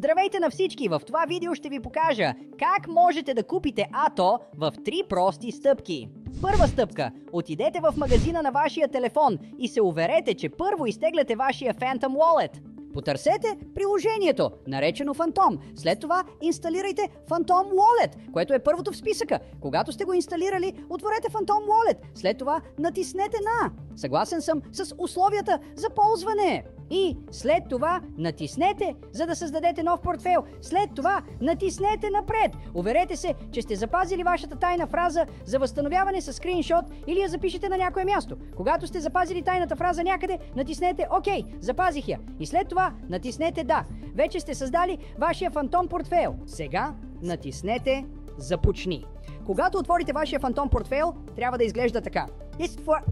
Здравейте на всички! В това видео ще ви покажа как можете да купите АТО в 3 прости стъпки. Първа стъпка. Отидете в магазина на вашия телефон и се уверете, че първо изтегляте вашия Phantom Wallet. Потърсете приложението, наречено Phantom. След това инсталирайте Phantom Wallet, което е първото в списъка. Когато сте го инсталирали, отворете Phantom Wallet. След това натиснете на "Съгласен съм с условията за ползване". И след това натиснете, за да създадете нов портфейл. След това натиснете напред. Уверете се, че сте запазили вашата тайна фраза за възстановяване с скриншот или я запишете на някое място. Когато сте запазили тайната фраза някъде, натиснете "Ок, запазих я". И след това натиснете "Да". Вече сте създали вашия фантом портфейл. Сега натиснете "Започни". Когато отворите вашия фантом портфейл, трябва да изглежда така.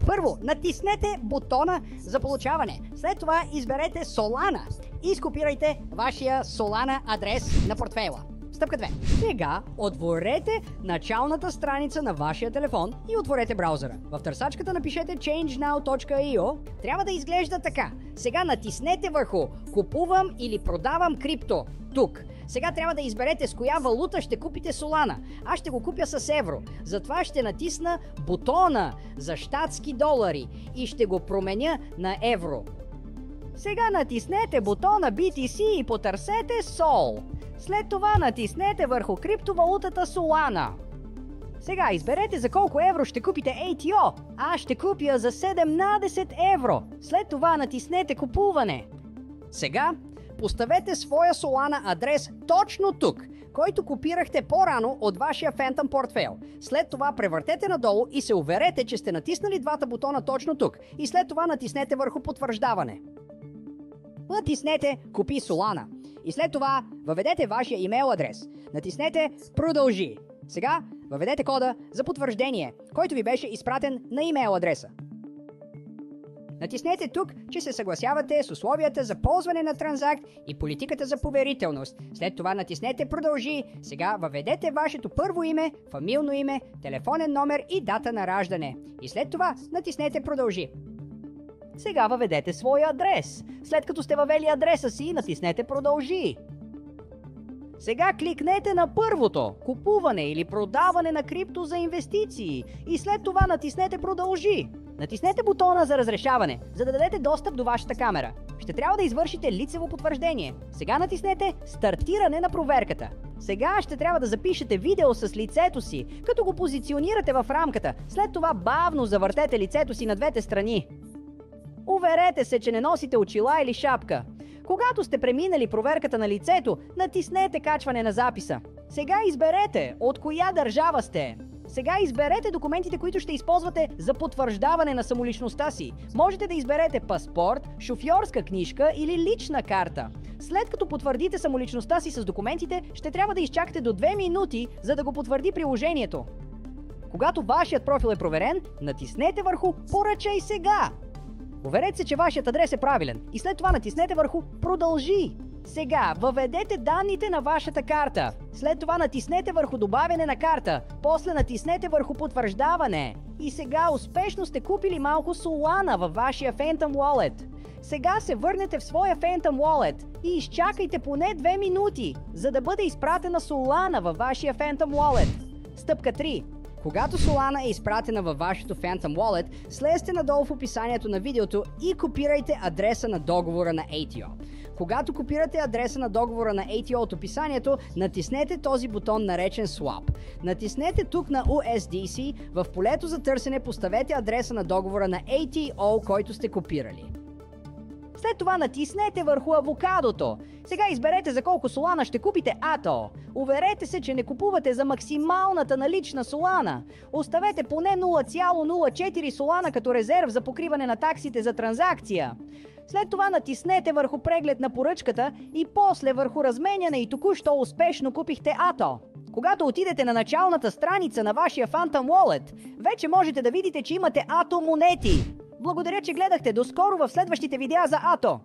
Първо, натиснете бутона за получаване. След това изберете Solana и скопирайте вашия Solana адрес на портфейла. Стъпка 2. Сега отворете началната страница на вашия телефон и отворете браузъра. В търсачката напишете changenow.io. Трябва да изглежда така. Сега натиснете върху "Купувам или продавам крипто" тук. Сега трябва да изберете с коя валута ще купите Solana. Аз ще го купя с евро. Затова ще натисна бутона за щатски долари и ще го променя на евро. Сега натиснете бутона BTC и потърсете SOL. След това натиснете върху криптовалутата Solana. Сега изберете за колко евро ще купите ATO. Аз ще купя за 17 евро. След това натиснете "Купуване". Сега поставете своя Solana адрес точно тук, който копирахте по-рано от вашия Phantom портфейл. След това превъртете надолу и се уверете, че сте натиснали двата бутона точно тук. И след това натиснете върху "Потвърждаване". Натиснете "Купи Solana". И след това въведете вашия имейл адрес. Натиснете "Продължи". Сега въведете кода за потвърждение, който ви беше изпратен на имейл адреса. Натиснете тук, че се съгласявате с условията за ползване на транзакт и политиката за поверителност. След това натиснете "Продължи". Сега въведете вашето първо име, фамилно име, телефонен номер и дата на раждане. И след това натиснете "Продължи". Сега въведете своя адрес. След като сте въвели адреса си, натиснете "Продължи". Сега кликнете на първото – купуване или продаване на крипто за инвестиции. И след това натиснете "Продължи". Натиснете бутона за разрешаване, за да дадете достъп до вашата камера. Ще трябва да извършите лицево потвърждение. Сега натиснете "Стартиране на проверката". Сега ще трябва да запишете видео с лицето си, като го позиционирате в рамката. След това бавно завъртете лицето си на двете страни. Уверете се, че не носите очила или шапка. Когато сте преминали проверката на лицето, натиснете "Качване на записа". Сега изберете от коя държава сте. Сега изберете документите, които ще използвате за потвърждаване на самоличността си. Можете да изберете паспорт, шофьорска книжка или лична карта. След като потвърдите самоличността си с документите, ще трябва да изчакате до 2 минути, за да го потвърди приложението. Когато вашият профил е проверен, натиснете върху "Поръчай сега". Уверете се, че вашият адрес е правилен и след това натиснете върху "Продължи". Сега въведете данните на вашата карта. След това натиснете върху "Добавяне на карта". После натиснете върху "Потвърждаване". И сега успешно сте купили малко Solana във вашия Phantom Wallet. Сега се върнете в своя Phantom Wallet и изчакайте поне 2 минути, за да бъде изпратена Solana във вашия Phantom Wallet. Стъпка 3. Когато Solana е изпратена във вашето Phantom Wallet, слезте надолу в описанието на видеото и копирайте адреса на договора на ATO. Когато копирате адреса на договора на ATO от описанието, натиснете този бутон, наречен Swap. Натиснете тук на USDC, в полето за търсене поставете адреса на договора на ATO, който сте копирали. След това натиснете върху авокадото. Сега изберете за колко Solana ще купите АТО. Уверете се, че не купувате за максималната налична Solana. Оставете поне 0,04 Solana като резерв за покриване на таксите за транзакция. След това натиснете върху "Преглед на поръчката" и после върху "Разменяне" и току-що успешно купихте АТО. Когато отидете на началната страница на вашия Phantom Wallet, вече можете да видите, че имате АТО монети. Благодаря, че гледахте. До скоро в следващите видеа за АТО!